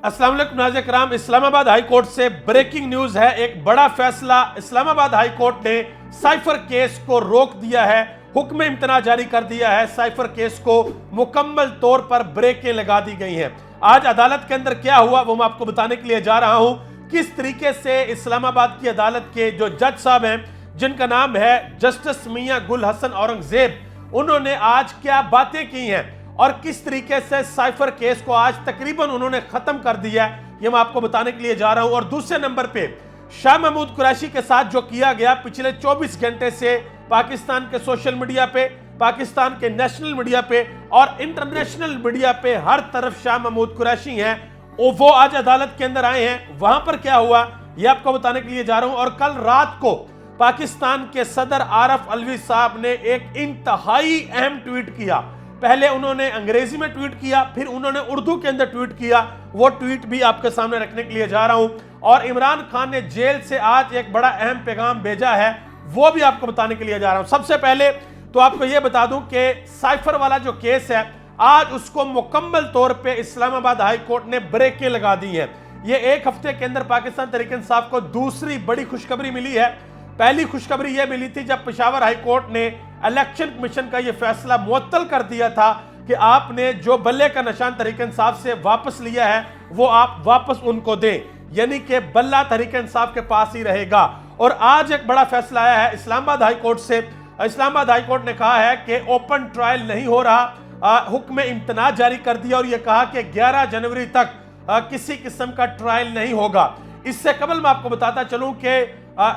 अस्सलाम वालेकुम नाज़रीन किराम, इस्लामाबाद हाई कोर्ट से ब्रेकिंग न्यूज है। एक बड़ा फैसला, इस्लामाबाद हाई कोर्ट ने साइफर केस को रोक दिया है, हुक्म इम्तना जारी कर दिया है। साइफर केस को मुकम्मल तौर पर ब्रेकें लगा दी गई हैं। आज अदालत के अंदर क्या हुआ वो मैं आपको बताने के लिए जा रहा हूं। किस तरीके से इस्लामाबाद की अदालत के जो जज साहब हैं, जिनका नाम है जस्टिस मियां गुल हसन औरंगजेब, उन्होंने आज क्या बातें की हैं और किस तरीके से साइफर केस को आज तकरीबन उन्होंने खत्म कर दिया है, ये मैं आपको बताने के लिए जा रहा हूं। और दूसरे नंबर पे शाह महमूद कुरैशी के साथ जो किया गया पिछले 24 घंटे से पाकिस्तान के सोशल मीडिया पे, पाकिस्तान के नेशनल मीडिया पे और इंटरनेशनल मीडिया पे हर तरफ शाह महमूद कुरैशी हैं, वो आज अदालत के अंदर आए हैं। वहां पर क्या हुआ ये आपको बताने के लिए जा रहा हूं। और कल रात को पाकिस्तान के सदर आरफ अलवी साहब ने एक इंतहाई अहम ट्वीट किया। पहले उन्होंने अंग्रेजी में ट्वीट किया, फिर उन्होंने उर्दू के अंदर ट्वीट किया। वो ट्वीट भी आपके सामने रखने के लिए जा रहा हूं। और इमरान खान ने जेल से आज एक बड़ा अहम पैगाम भेजा है, वो भी आपको बताने के लिए जा रहा हूं। सबसे पहले तो आपको यह बता दूं कि साइफर वाला जो केस है, आज उसको मुकम्मल तौर पे इस्लामाबाद हाई कोर्ट ने ब्रेकें लगा दी हैं। ये एक हफ्ते के अंदर पाकिस्तान तहरीक इंसाफ को दूसरी बड़ी खुशखबरी मिली है। पहली खुशखबरी यह मिली थी जब पेशावर हाई कोर्ट ने इलेक्शन कमीशन का यह फैसला मुअत्तल कर दिया था कि आपने जो बल्ले का निशान तहरीक इंसाफ से वापस लिया है वो आप वापस उनको दें, यानी कि बल्ला तहरीक इंसाफ के पास ही रहेगा। और आज एक बड़ा फैसला आया है इस्लामाबाद हाई कोर्ट से। इस्लामाबाद हाई कोर्ट ने कहा है कि ओपन ट्रायल नहीं हो रहा, हुक्म इम्तना जारी कर दिया और यह कहा कि 11 जनवरी तक किसी किस्म का ट्रायल नहीं होगा। इससे कबल मैं आपको बताता चलूं कि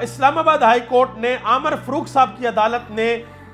इस्लामाबाद हाई कोर्ट ने आमर फरूक साहब की अदालत ने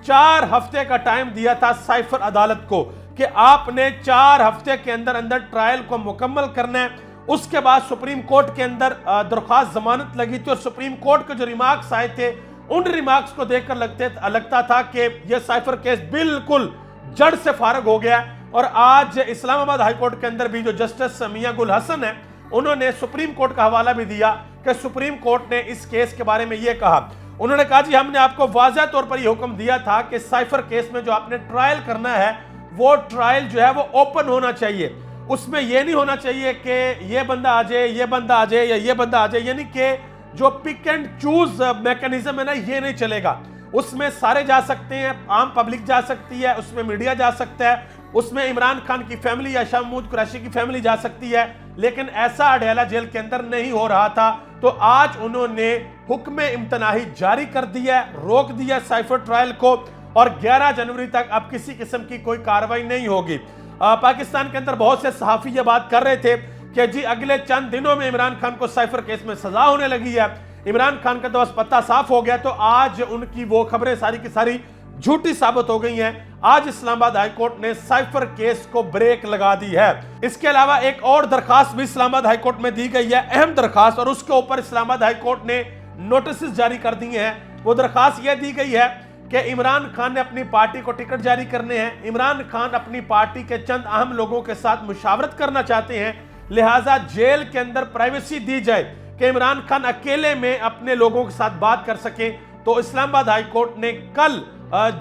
4 हफ्ते का टाइम दिया था साइफर अदालत को कि आपने 4 हफ्ते के अंदर अंदर ट्रायल को मुकम्मल करना है। उसके बाद सुप्रीम कोर्ट के अंदर दरख्वास्त जमानत लगी थी और सुप्रीम कोर्ट के जो रिमार्क्स आए थे उन रिमार्क्स को देखकर लगता था कि यह साइफर केस बिल्कुल जड़ से फारग हो गया। और आज इस्लामाबाद हाई कोर्ट के अंदर भी जो जस्टिस मियां गुल हसन है, उन्होंने सुप्रीम कोर्ट का हवाला भी दिया कि सुप्रीम कोर्ट ने इस केस के बारे में यह कहा। उन्होंने कहा जी हमने आपको वाज़ह तौर पर यह हुक्म दिया था कि साइफर केस में जो आपने ट्रायल करना है वो ट्रायल जो है वो ओपन होना चाहिए। उसमें यह नहीं होना चाहिए कि ये बंदा आ जाए, ये बंदा आ जाए या ये बंदा आ जाए, यानी कि जो पिक एंड चूज मैकेनिज्म है ना, ये नहीं चलेगा। उसमें सारे जा सकते हैं, आम पब्लिक जा सकती है, उसमें मीडिया जा सकता है, उसमें इमरान खान की फैमिली या शाह महमूद कुरैशी की फैमिली जा सकती है, लेकिन ऐसा अडयाला जेल के अंदर नहीं हो रहा था। तो आज उन्होंने हुक्म इम्तनाही जारी कर दिया, रोक दिया साइफर ट्रायल को और 11 जनवरी तक अब किसी किस्म की कोई कार्रवाई नहीं होगी। पाकिस्तान के अंदर बहुत से सहाफी ये बात कर रहे थे कि जी अगले चंद दिनों में इमरान खान को साइफर केस में सजा होने लगी है, इमरान खान का तो बस पत्ता साफ हो गया। तो आज उनकी वो खबरें सारी की सारी झूठी साबित हो गई हैं। आज इस्लामाबाद हाई कोर्ट ने साइफर केस को ब्रेक लगा दी है। इसके अलावा एक और दरखास्त भी इस्लामाबाद हाई कोर्ट में दी गई है, अहम दरखास्त, और उसके ऊपर इस्लामाबाद हाई कोर्ट ने नोटिस जारी कर दिए हैं। वो दरखास्त यह दी गई है कि इमरान खान ने अपनी पार्टी को टिकट जारी करने हैं। इमरान खान अपनी पार्टी के चंद अहम लोगों के साथ मुशावरत करना चाहते हैं, लिहाजा जेल के अंदर प्राइवेसी दी जाए कि इमरान खान अकेले में अपने लोगों के साथ बात कर सके। तो इस्लामाबाद हाई कोर्ट ने कल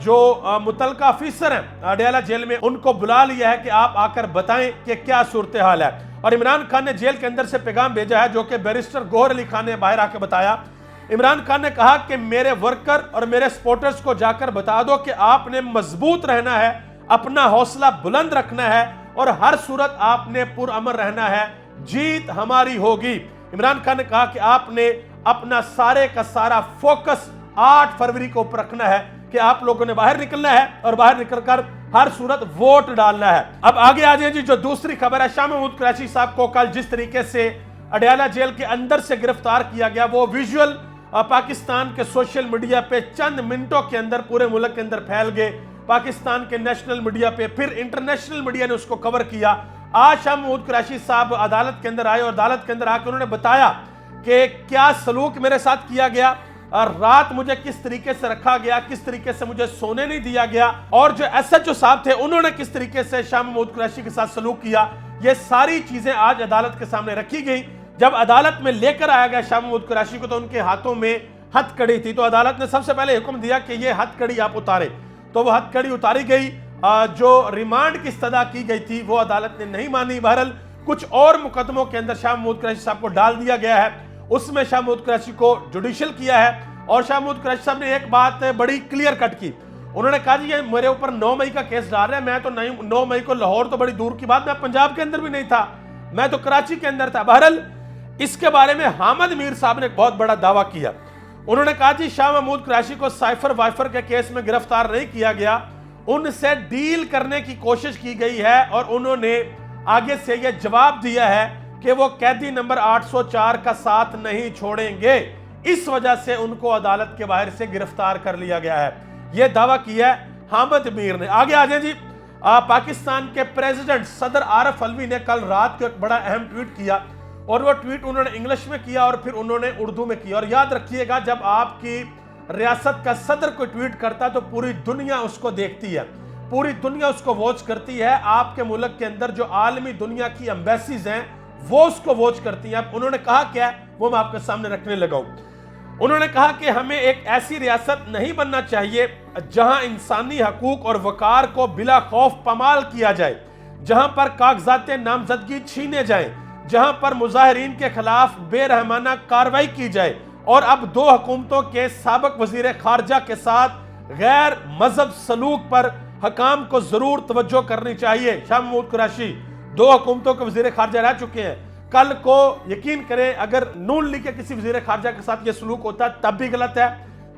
जो मुतलका अफीसर हैं अडयाला जेल में, उनको बुला लिया है कि आप आकर बताएं कि क्या सूरत हाल है। और इमरान खान ने जेल के अंदर से पैगाम भेजा है जो कि बैरिस्टर गौहर अली खान ने बाहर आकर बताया। इमरान खान ने कहा कि मेरे वर्कर और मेरे सपोर्टर्स को जाकर बता दो कि आपने मजबूत रहना है, अपना हौसला बुलंद रखना है और हर सूरत आपने पुरअमन रहना है, जीत हमारी होगी। इमरान खान ने कहा कि आपने अपना सारे का सारा फोकस 8 फरवरी को ऊपर रखना है कि आप लोगों ने बाहर निकलना है और बाहर निकलकर हर सूरत वोट डालना है। अब आगे आ जाए जी जो दूसरी खबर है, शाह महमूद कुरैशी साहब को कल जिस तरीके से अडयाला जेल के अंदर से गिरफ्तार किया गया, वो विजुअल पाकिस्तान के सोशल मीडिया पे चंद मिनटों के अंदर पूरे मुल्क के अंदर फैल गए। पाकिस्तान के नेशनल मीडिया पे, फिर इंटरनेशनल मीडिया ने उसको कवर किया। आज शाह महमूद कुरैशी साहब अदालत के अंदर आए और अदालत के अंदर आकर उन्होंने बताया कि क्या सलूक मेरे साथ किया गया, रात मुझे किस तरीके से रखा गया, किस तरीके से मुझे सोने नहीं दिया गया, और जो एसएचओ साहब थे उन्होंने किस तरीके से शाह महमूद कुरैशी के साथ सलूक किया। ये सारी चीजें आज अदालत के सामने रखी गई। जब अदालत में लेकर आया गया शाह महमूद कुरैशी को तो उनके हाथों में हथकड़ी थी। तो अदालत ने सबसे पहले हुक्म दिया कि ये हथकड़ी आप उतारें, तो वो हथकड़ी उतारी गई। जो रिमांड की इस्तदा की गई थी वो अदालत ने नहीं मानी। बहरहाल कुछ और मुकदमों के अंदर शाह महमूद कुरैशी साहब को डाल दिया गया है। उसमें शाह महमूद कुरैशी को जुडिशियल किया है और शाह महमूद कुरैशी साहब ने एक बात बड़ी क्लियर कट की। उन्होंने कहा जी ये मेरे ऊपर 9 मई का केस डाल रहे हैं, मैं तो नहीं 9 मई को लाहौर तो बड़ी दूर की बात, मैं पंजाब के अंदर भी नहीं था, मैं तो कराची के अंदर था। बहरहाल इसके बारे में हामिद मीर साहब ने एक बहुत बड़ा दावा किया। उन्होंने कहा जी शाह महमूद कुरैशी को साइफर वाइफर के केस में गिरफ्तार नहीं किया गया, उनसे डील करने की कोशिश की गई है और उन्होंने आगे से यह जवाब दिया है कि वो कैदी नंबर 804 का साथ नहीं छोड़ेंगे, इस वजह से उनको अदालत के बाहर से गिरफ्तार कर लिया गया है। यह दावा किया है हामिद मीर ने। आगे आ जाए जी, पाकिस्तान के प्रेसिडेंट सदर आरिफ अलवी ने कल रात को एक बड़ा अहम ट्वीट किया और वो ट्वीट उन्होंने इंग्लिश में किया और फिर उन्होंने उर्दू में किया। और याद रखिएगा, जब आपकी रियासत का सदर कोई ट्वीट करता है तो पूरी दुनिया उसको देखती है, पूरी दुनिया उसको वॉच करती है। आपके मुल्क के अंदर जो आलमी दुनिया की एम्बेसीज हैं वो उसको वॉच करती हैं। अब उन्होंने कहा क्या, वो मैं आपके सामने रखने लगा हूं। उन्होंने कहा कि हमें एक ऐसी रियासत नहीं बनना चाहिए जहां इंसानी हकूक और वकार को बिला खौफ पामाल किया जाए, जहां पर कागजात नामजदगी छीने जाएं, जहां पर मुजाहिरीन के खिलाफ बेरहमाना कार्रवाई की जाए और अब 2 हुकूमतों के साबिक वजीर खारजा के साथ गैर मजहब सलूक पर हकाम को जरूर तवज्जो करनी चाहिए। शाह महमूद कुरैशी 2 हुकूमतों के वजीर खारजा रह चुके हैं। कल को यकीन करें अगर नून लीग के किसी वजीर खारजा के साथ यह सलूक होता है तब भी गलत है,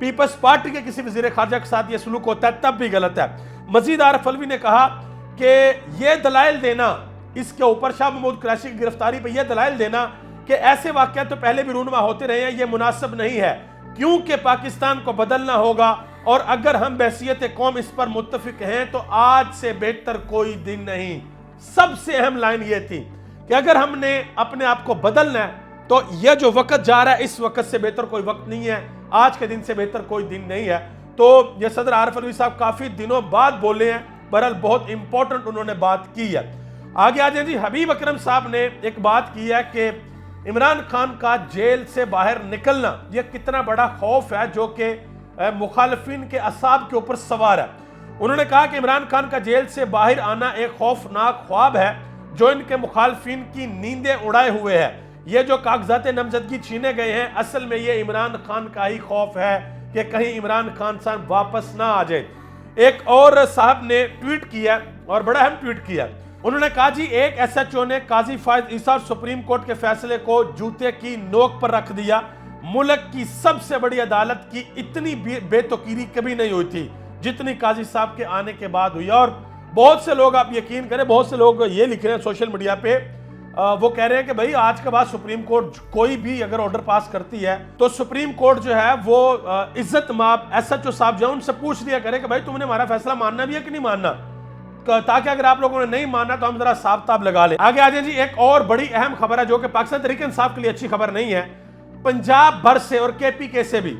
पीपल्स पार्टी के किसी वजीर खारजा के साथ यह सलूक होता है तब भी गलत है। मजीद आरिफ अलवी ने कहा कि यह दलाइल देना, इसके ऊपर शाह महमूद कुरैशी की गिरफ्तारी पर यह दलाइल देना कि ऐसे वाक़यात तो पहले भी रूनुमा होते रहे हैं, यह मुनासिब नहीं है, क्योंकि पाकिस्तान को बदलना होगा और अगर हम बहसियत कौम इस पर मुत्तफिक हैं तो आज से बेहतर कोई दिन नहीं। सबसे अहम लाइन यह थी कि अगर हमने अपने आप को बदलना है तो यह जो वक्त जा रहा है इस वक्त से बेहतर कोई वक्त नहीं है, आज के दिन से बेहतर कोई दिन नहीं है। तो ये सदर आरिफ अलवी साहब काफी दिनों बाद बोले हैं, बहरहाल बहुत इंपॉर्टेंट उन्होंने बात की है। आगे आ जाए जी, हबीब अकरम साहब ने एक बात की है कि इमरान खान का जेल से बाहर निकलना यह कितना बड़ा खौफ है जो कि मुखालिफिन के असाब के ऊपर सवार है। उन्होंने कहा कि इमरान खान का जेल से बाहर आना एक खौफनाक ख्वाब है जो इनके मुखालिफिन की नींदें उड़ाए हुए है। ये जो कागजात नामजदगी छीने गए हैं असल में ये इमरान खान का ही खौफ है कि कहीं इमरान खान साहब वापस ना आ जाए। एक और साहब ने ट्वीट किया और बड़ा अहम ट्वीट किया। उन्होंने कहा जी एक SHO ने काजी फायद ईसा और सुप्रीम कोर्ट के फैसले को जूते की नोक पर रख दिया। मुल्क की सबसे बड़ी अदालत की इतनी बेतुकीरी कभी नहीं हुई थी जितनी काजी साहब के आने के बाद हुई। और बहुत से लोग, आप यकीन करें, बहुत से लोग ये लिख रहे हैं सोशल मीडिया पे, वो कह रहे हैं कि भाई आज के बाद सुप्रीम कोर्ट कोई भी अगर ऑर्डर पास करती है तो सुप्रीम कोर्ट जो है वो इज्जत माप SHO साहब जो उनसे पूछ लिया करे कि भाई तुमने हमारा फैसला मानना भी है कि नहीं मानना, ताकि अगर आप लोगों ने नहीं माना तो हम जरा साफ ताब लगा लें। आगे आ जाए जी, एक और बड़ी अहम खबर है जो कि पाकिस्तान तहरीक इंसाफ के लिए अच्छी खबर नहीं है। पंजाब भर से और KPK से भी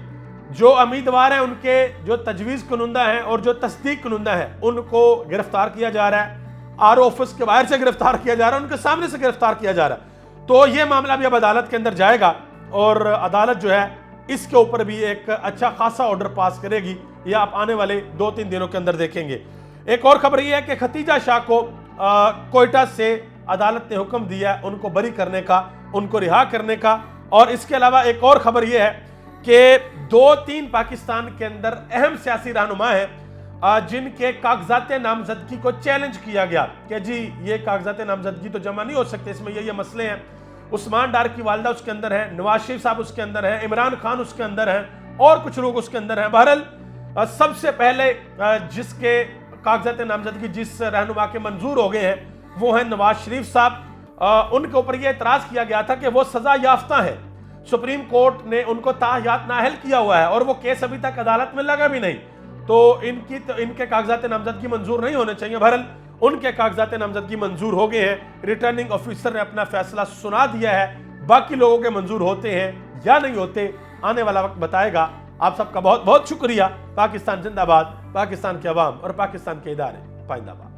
जो उम्मीदवार हैं उनके जो तजवीज़ कुनुंदा हैं और जो तस्दीक कुनुंदा हैं उनको गिरफ्तार किया जा रहा है। RO ऑफिस के बाहर से गिरफ्तार किया जा रहा है, उनके सामने से गिरफ्तार किया जा रहा है। तो ये मामला भी अब अदालत के अंदर जाएगा और अदालत जो है इसके ऊपर भी एक अच्छा खासा ऑर्डर पास करेगी। ये आप आने वाले 2-3 दिनों के अंदर देखेंगे। एक और खबर यह है कि खतीजा शाह को कोयटा से अदालत ने हुक्म दिया है उनको बरी करने का, उनको रिहा करने का। और इसके अलावा एक और खबर यह है कि 2-3 पाकिस्तान के अंदर अहम सियासी रहनुमा हैं जिनके कागजात नामजदगी को चैलेंज किया गया कि जी ये कागजात नामजदगी तो जमा नहीं हो सकते, इसमें ये मसले हैं। उस्मान डार की वालदा उसके अंदर है, नवाज शरीफ साहब उसके अंदर हैं, इमरान खान उसके अंदर हैं और कुछ लोग उसके अंदर हैं। बहरहाल सबसे पहले जिसके कागजात नामजदगी जिस रहनुमा के मंजूर हो गए हैं वो है नवाज शरीफ साहब। उनके ऊपर यह एतराज किया गया था कि वो सजा याफ्ता है, सुप्रीम कोर्ट ने उनको ताहयात नाअहल किया हुआ है और वो केस अभी तक अदालत में लगा भी नहीं, तो इनके कागजात नामजदगी मंजूर नहीं होने चाहिए। बहरहाल उनके कागजात नामजदगी मंजूर हो गए हैं। रिटर्निंग ऑफिसर ने अपना फैसला सुना दिया है, बाकी लोगों के मंजूर होते हैं या नहीं होते आने वाला वक्त बताएगा। आप सबका बहुत बहुत शुक्रिया। पाकिस्तान जिंदाबाद, पाकिस्तान के अवाम और पाकिस्तान के इदारे पाइंदाबाद।